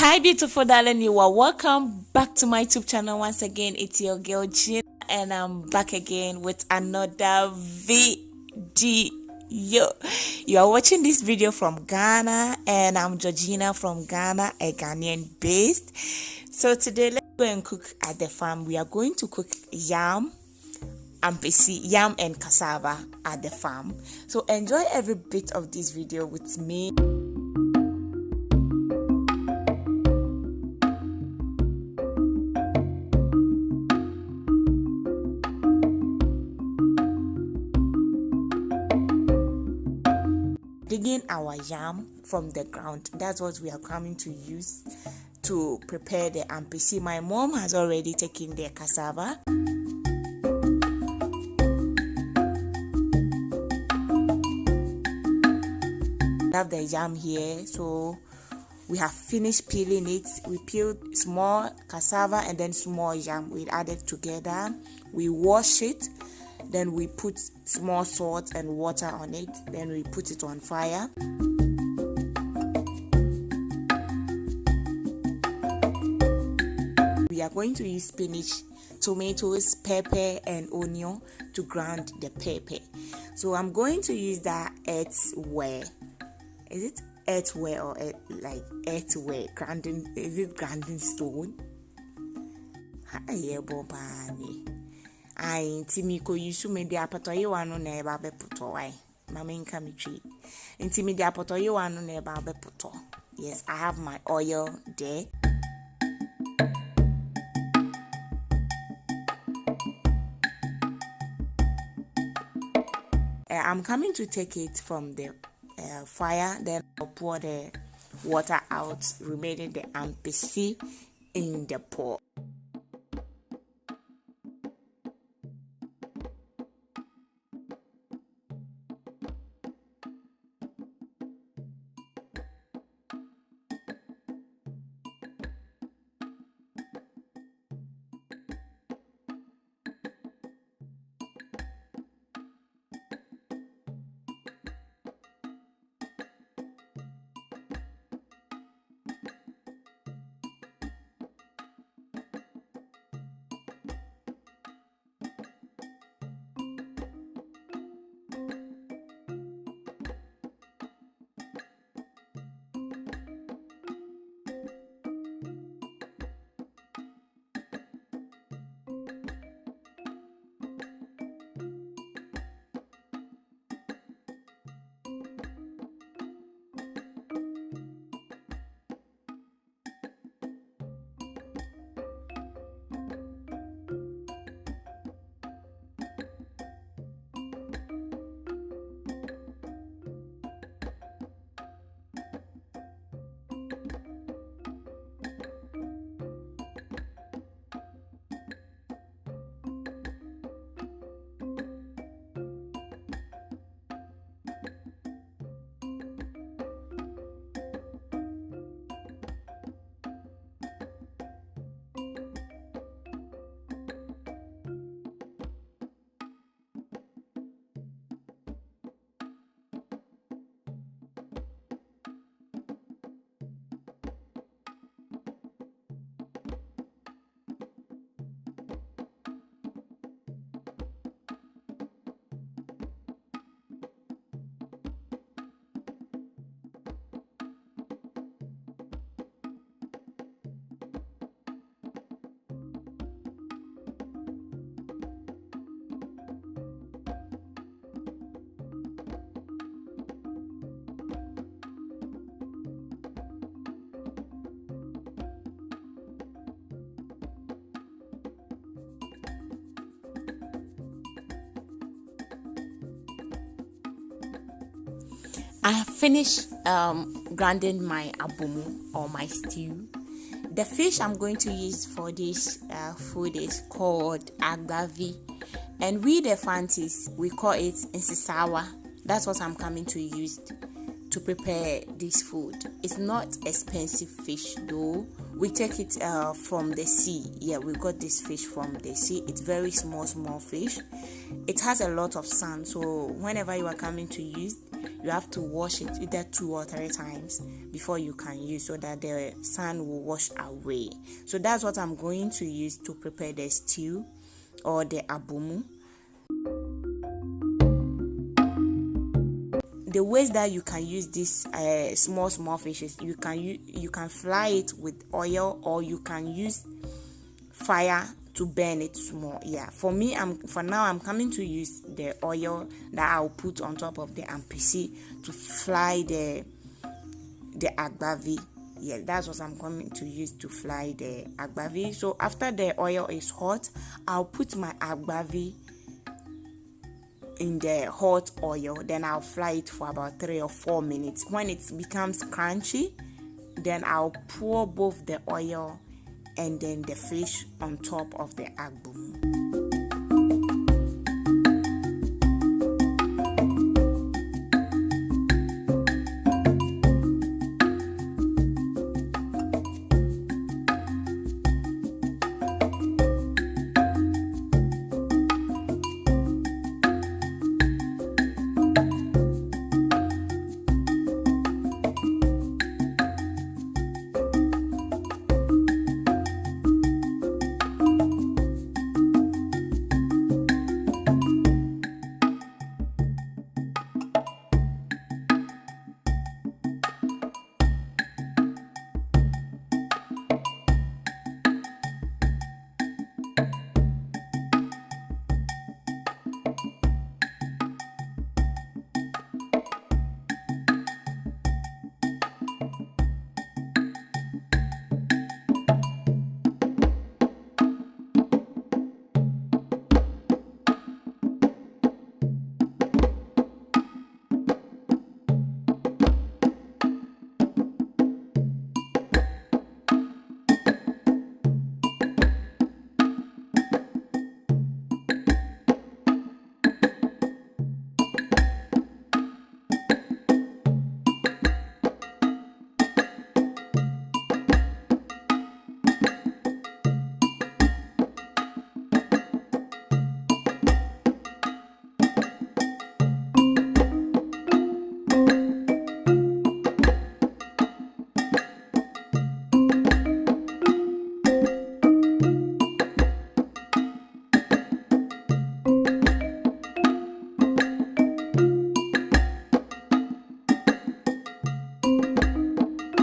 Hi beautiful darling, you are welcome back to my YouTube channel once again. It's your girl Gina and I'm back again with another video. You are watching this video from Ghana and I'm Georgina from Ghana, a Ghanaian based. So today let's go and cook at the farm. We are going to cook yam and cassava at the farm. So enjoy every bit of this video with me. Digging our yam from the ground. That's what we are coming to use to prepare the ampesi. My mom has already taken the cassava. I have the yam here, so we have finished peeling it. We peeled small cassava and then small yam. We added together. We wash it. Then we put small salt and water on it. Then we put it on fire. We are going to use spinach, tomatoes, pepper and onion to grind the pepper. So I'm going to use that earthware. Is it earthware or like earthware? Grinding, is it grinding stone? I timiko yusu media apoto ye wanu na eba beputo why mama nka me twi nti media apoto ye wanu na eba beputo. Yes, I have my oil there. I'm coming to take it from the fire, then I'll pour the water out, remaining the ampesi in the pot. I have finished grinding my abumu or my stew. The fish I'm going to use for this food is called agbavi, and we the Fantis we call it insisawa. That's what I'm coming to use to prepare this food. It's not expensive fish though. We take it from the sea. Yeah, we got this fish from the sea. It's very small fish. It has a lot of sand, so whenever you are coming to use, you have to wash it either 2 or 3 times before you can use, so that the sand will wash away. So that's what I'm going to use to prepare the stew or the abomu. The ways that you can use these small fishes, you can fry it with oil, or you can use fire to burn it small. For me, for now I'm coming to use the oil that I'll put on top of the ampisi to fry the agbavi. That's what I'm coming to use to fry the agbavi. So after the oil is hot, I'll put my agbavi in the hot oil, then I'll fry it for about 3 or 4 minutes. When it becomes crunchy, then I'll pour both the oil and then the fish on top of the agbomu.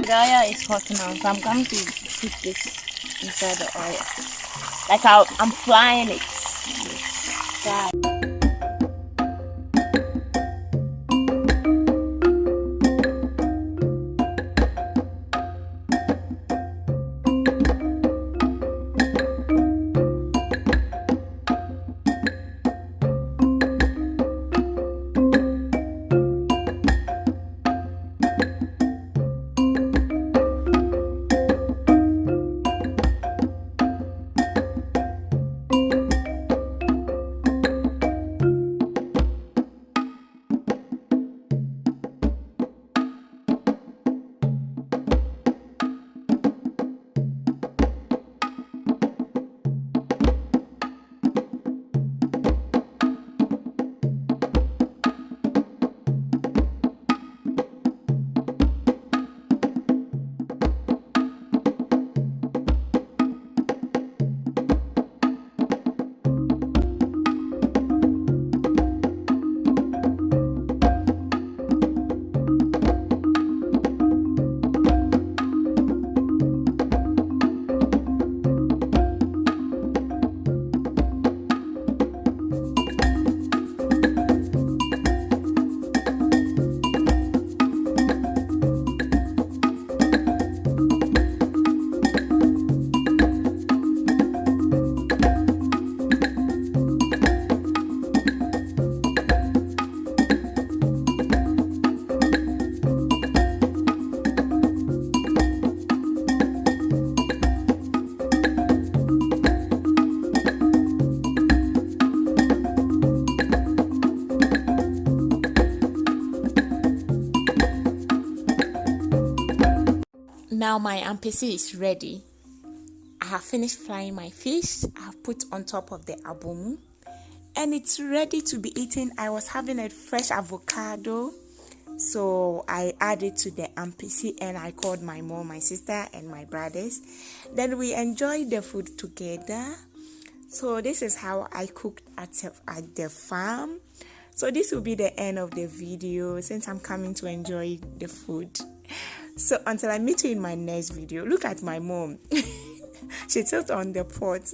The oil is hot now, so I'm going to put this inside the oil. Like I'm frying it. Fry. Now my ampesi is ready. I have finished frying my fish. I have put on top of the abomu, and it's ready to be eaten. I was having a fresh avocado, So I added to the MPC and I called my mom, my sister, and my brothers. Then we enjoyed the food together. So this is how I cooked at the farm. So this will be the end of the video since I'm coming to enjoy the food. So until I meet you in my next video. Look at my mom. She tilted on the pot.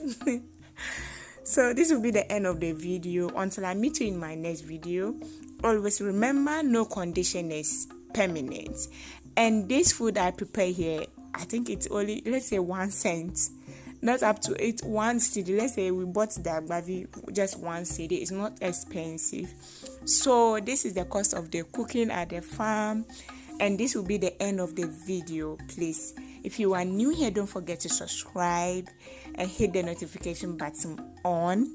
So this will be the end of the video. Until I meet you in my next video, always remember, no condition is permanent. And this food I prepare here, I think it's only, let's say, 1 cent. Not up to 1 cedi. Let's say we bought the agbavi just 1 cedi. It's not expensive. So this is the cost of the cooking at the farm. And this will be the end of the video. Please, if you are new here, don't forget to subscribe and hit the notification button on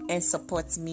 and support me.